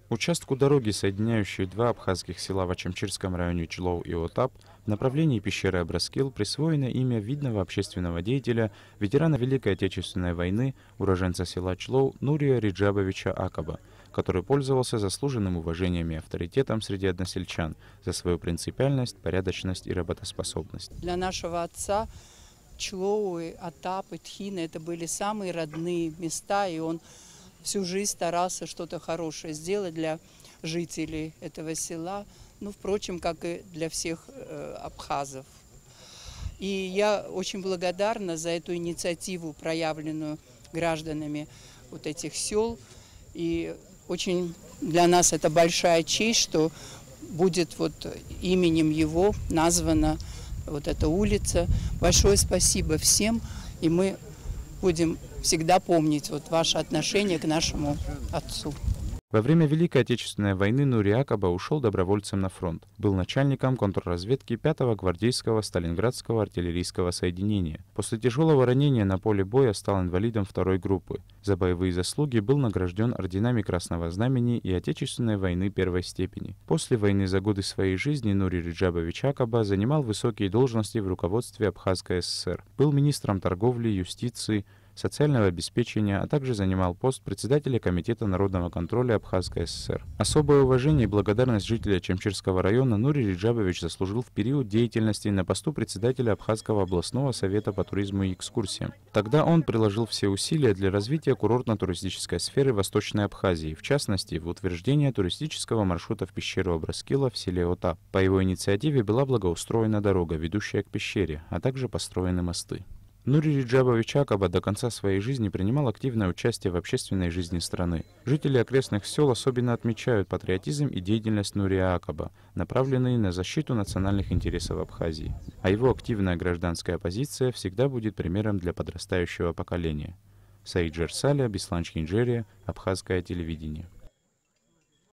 Участку дороги, соединяющей два абхазских села в Ачамчирском районе Члоу и Отап, в направлении пещеры Абраскил присвоено имя видного общественного деятеля, ветерана Великой Отечественной войны, уроженца села Члоу Нурия Риджабовича Акаба, который пользовался заслуженным уважением и авторитетом среди односельчан за свою принципиальность, порядочность и работоспособность. Для нашего отца Члоу, Отап и Тхина — это были самые родные места, и он всю жизнь старался что-то хорошее сделать для жителей этого села, ну, впрочем, как и для всех абхазов. И я очень благодарна за эту инициативу, проявленную гражданами вот этих сел. И очень для нас это большая честь, что будет вот именем его названа вот эта улица. Большое спасибо всем, и мы будем всегда помнить вот ваше отношение к нашему отцу. Во время Великой Отечественной войны Нурий Акаба ушел добровольцем на фронт. Был начальником контрразведки 5-го гвардейского Сталинградского артиллерийского соединения. После тяжелого ранения на поле боя стал инвалидом 2-й группы. За боевые заслуги был награжден орденами Красного Знамени и Отечественной войны 1-й степени. После войны за годы своей жизни Нурий Риджабович Акаба занимал высокие должности в руководстве Абхазской ССР. Был министром торговли, юстиции, социального обеспечения, а также занимал пост председателя Комитета народного контроля Абхазской ССР. Особое уважение и благодарность жителей Ачамчирского района Нурий Риджабович заслужил в период деятельности на посту председателя Абхазского областного совета по туризму и экскурсиям. Тогда он приложил все усилия для развития курортно-туристической сферы Восточной Абхазии, в частности, в утверждение туристического маршрута в пещеру Абраскила в селе Отап. По его инициативе была благоустроена дорога, ведущая к пещере, а также построены мосты. Нурий Риджабович Акаба до конца своей жизни принимал активное участие в общественной жизни страны. Жители окрестных сел особенно отмечают патриотизм и деятельность Нурия Акаба, направленные на защиту национальных интересов Абхазии. А его активная гражданская позиция всегда будет примером для подрастающего поколения. Саид Жерсаля, Беслан Чинджерия, Абхазское телевидение.